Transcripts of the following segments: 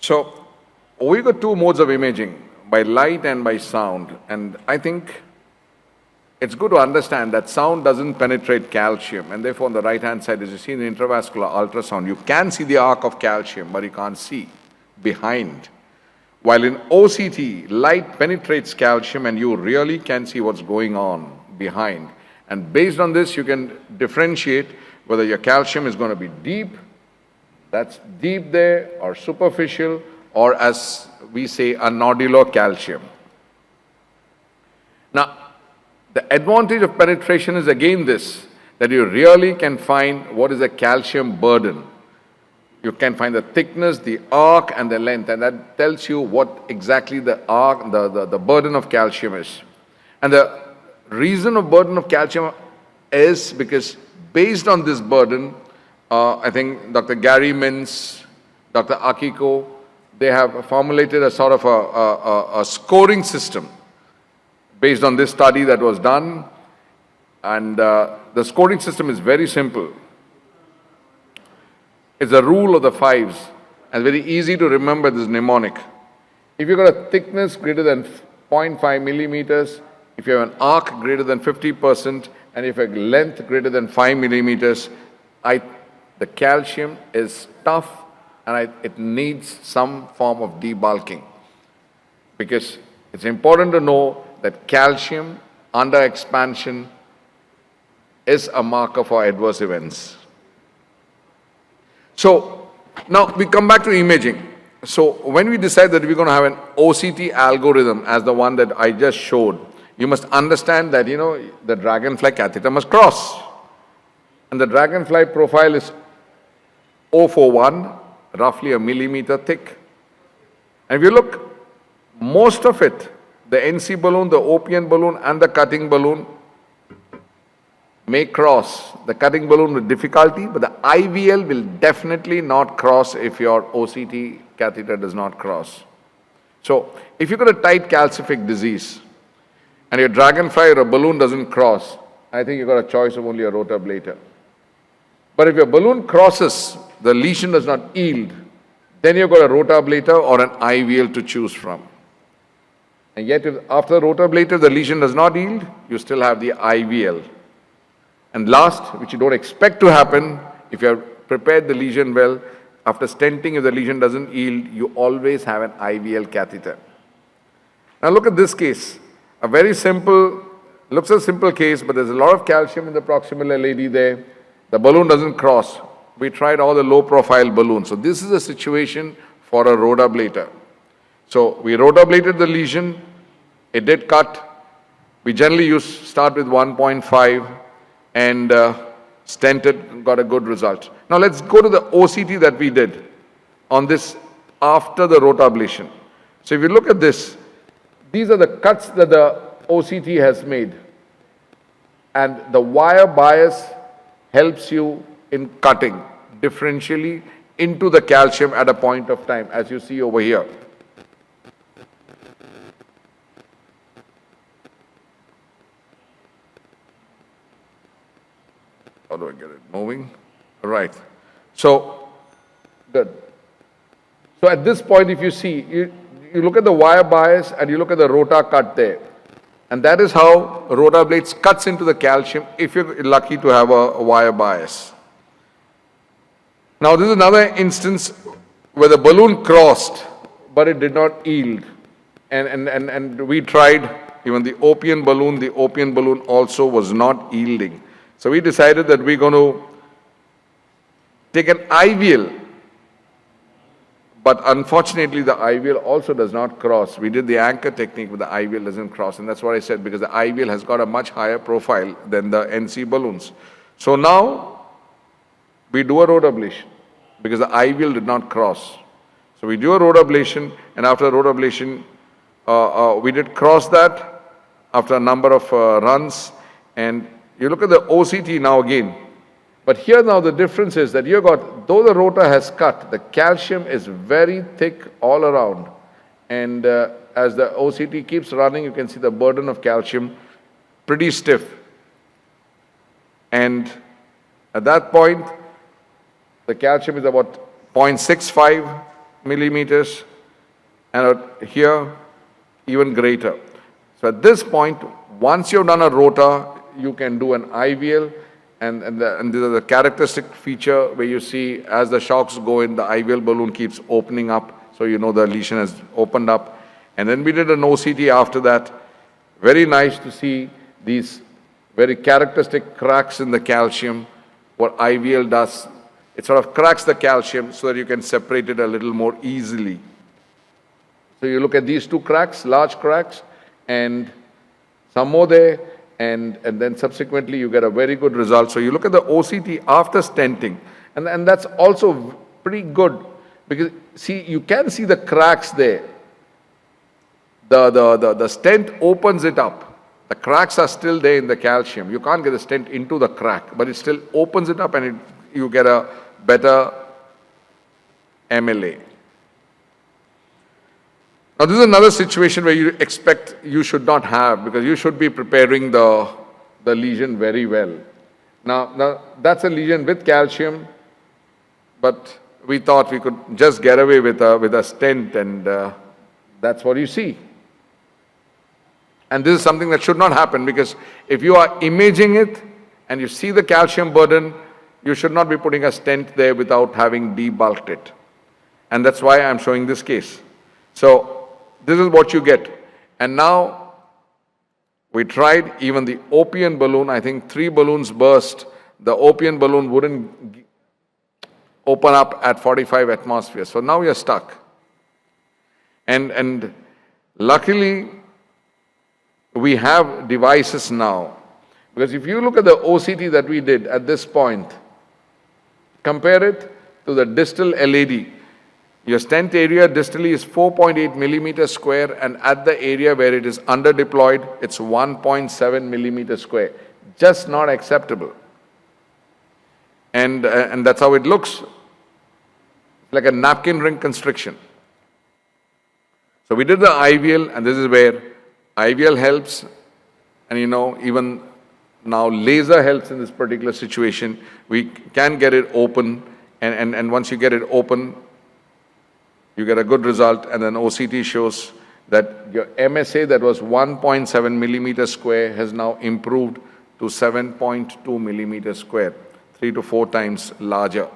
So we got two modes of imaging, by light and by sound. And I think it's good to understand that sound doesn't penetrate calcium. And therefore, on the right-hand side, as you see in the intravascular ultrasound, you can see the arc of calcium, but you can't see behind. While in OCT, light penetrates calcium and you really can see what's going on behind. And based on this, you can differentiate whether your calcium is going to be deep, that's deep there, or superficial, or as we say, a nodular calcium. Now, the advantage of penetration is again this, that you really can find what is the calcium burden. You can find the thickness, the arc, and the length, and that tells you what exactly the arc, the burden of calcium is. And the reason of burden of calcium is because based on this burden, I think Dr. Gary Mintz, Dr. Akiko, they have formulated a sort of a scoring system based on this study that was done. And the scoring system is very simple. It's a rule of the fives, and very easy to remember this mnemonic. If you've got a thickness greater than 0.5 millimeters, if you have an arc greater than 50%, and if you have a length greater than 5 millimeters, the calcium is tough and it needs some form of debulking. Because it's important to know that calcium under expansion is a marker for adverse events. So now we come back to imaging. So when we decide that we're going to have an OCT algorithm as the one that I just showed, you must understand that, the dragonfly catheter must cross. And the dragonfly profile is 041, roughly a millimeter thick. And if you look, most of it, the NC balloon, the OPN balloon, and the cutting balloon may cross. The cutting balloon with difficulty, but the IVL will definitely not cross if your OCT catheter does not cross. So if you've got a tight calcific disease and your dragonfly or a balloon doesn't cross, I think you've got a choice of only a rotablator. But if your balloon crosses, the lesion does not yield, then you've got a rotablator or an IVL to choose from. And yet, if after rotablator the lesion does not yield, you still have the IVL. And last, which you don't expect to happen, if you have prepared the lesion well, after stenting, if the lesion doesn't yield, you always have an IVL catheter. Now look at this case. A very simple, looks a simple case, but there's a lot of calcium in the proximal LAD there. The balloon doesn't cross. We tried all the low-profile balloons. So this is a situation for a rotablator. So we rotablated the lesion. It did cut. We generally start with 1.5 and stented, got a good result. Now let's go to the OCT that we did on this after the rotablation. So if you look at this, these are the cuts that the OCT has made. And the wire bias helps you in cutting differentially into the calcium at a point of time, as you see over here. How do I get it moving? Right. So, good. So at this point, if you see, you look at the wire bias and you look at the rota cut there. And that is how rotablades cuts into the calcium if you're lucky to have a wire bias. Now this is another instance where the balloon crossed, but it did not yield. And we tried even the OPN balloon also was not yielding. So we decided that we're going to take an IVL, but unfortunately the IVL also does not cross. We did the anchor technique, but the IVL doesn't cross, and that's what I said, because the IVL has got a much higher profile than the NC balloons. So now we do a rotablation, because the IVL did not cross. So we do a rotablation, and after rotablation, we did cross that after a number of runs, and you look at the OCT now again. But here now the difference is that you got, though the rota has cut, the calcium is very thick all around. And as the OCT keeps running, you can see the burden of calcium pretty stiff. And at that point, the calcium is about 0.65, millimeters, and here even greater. So at this point, once you've done a rotor, you can do an IVL, and this is the characteristic feature where you see as the shocks go in, the IVL balloon keeps opening up, so you know the lesion has opened up. And then we did an OCT after that. Very nice to see these very characteristic cracks in the calcium. What IVL does, it sort of cracks the calcium so that you can separate it a little more easily. So you look at these two cracks, large cracks, and some more there, and then subsequently you get a very good result. So you look at the OCT after stenting, and that's also pretty good, because see, you can see the cracks there. The stent opens it up. The cracks are still there in the calcium. You can't get the stent into the crack, but it still opens it up, and you get a better MLA. Now, this is another situation where you should not have, because you should be preparing the lesion very well. Now that's a lesion with calcium, but we thought we could just get away with a stent, and that's what you see. And this is something that should not happen, because if you are imaging it and you see the calcium burden, you should not be putting a stent there without having debulked it. And that's why I'm showing this case. So this is what you get. And now we tried even the Opian balloon. I think 3 balloons burst. The Opian balloon wouldn't open up at 45 atmospheres. So now you're stuck. And luckily, we have devices now. Because if you look at the OCT that we did at this point, compare it to the distal LAD. Your stent area distally is 4.8 millimeters square, and at the area where it is underdeployed, it's 1.7 millimeters square. Just not acceptable. And that's how it looks, like a napkin ring constriction. So we did the IVL, and this is where IVL helps, and even now laser helps in this particular situation. We can get it open, and once you get it open, you get a good result, and then OCT shows that your MSA that was 1.7 millimeters square has now improved to 7.2 millimeters square, 3 to 4 times larger.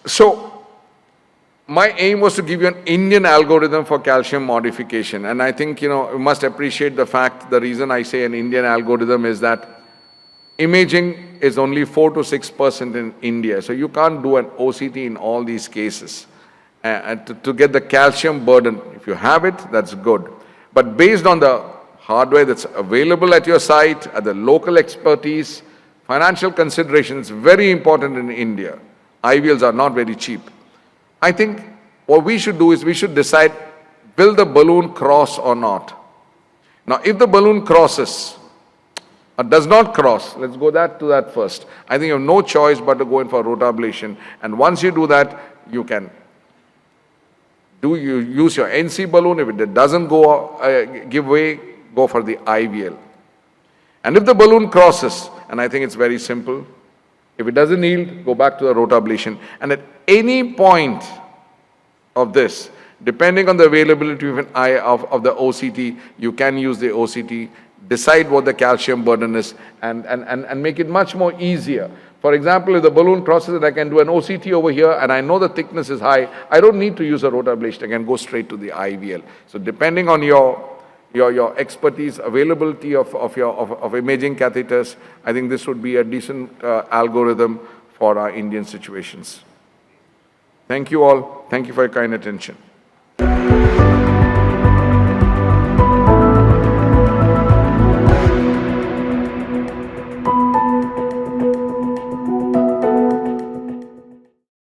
So my aim was to give you an Indian algorithm for calcium modification. And I think, you must appreciate the fact, the reason I say an Indian algorithm is that imaging is only 4 to 6% in India. So you can't do an OCT in all these cases. To get the calcium burden, if you have it, that's good. But based on the hardware that's available at your site, at the local expertise, financial considerations, very important in India. IVLs are not very cheap. I think what we should do is we should decide, will the balloon cross or not? Now, if the balloon crosses or does not cross, let's go to that first. I think you have no choice but to go in for rotablation. And once you do that, you can use your NC balloon. If it doesn't give way, go for the IVL. And if the balloon crosses, and I think it's very simple, if it doesn't yield, go back to the rotablation. And at any point of this, depending on the availability of the OCT, you can use the OCT, decide what the calcium burden is, and make it much more easier. For example, if the balloon crosses it, I can do an OCT over here, and I know the thickness is high. I don't need to use a rotablation. I can go straight to the IVL. So depending on your expertise, availability of imaging catheters, I think this would be a decent algorithm for our Indian situations. Thank you all. Thank you for your kind attention.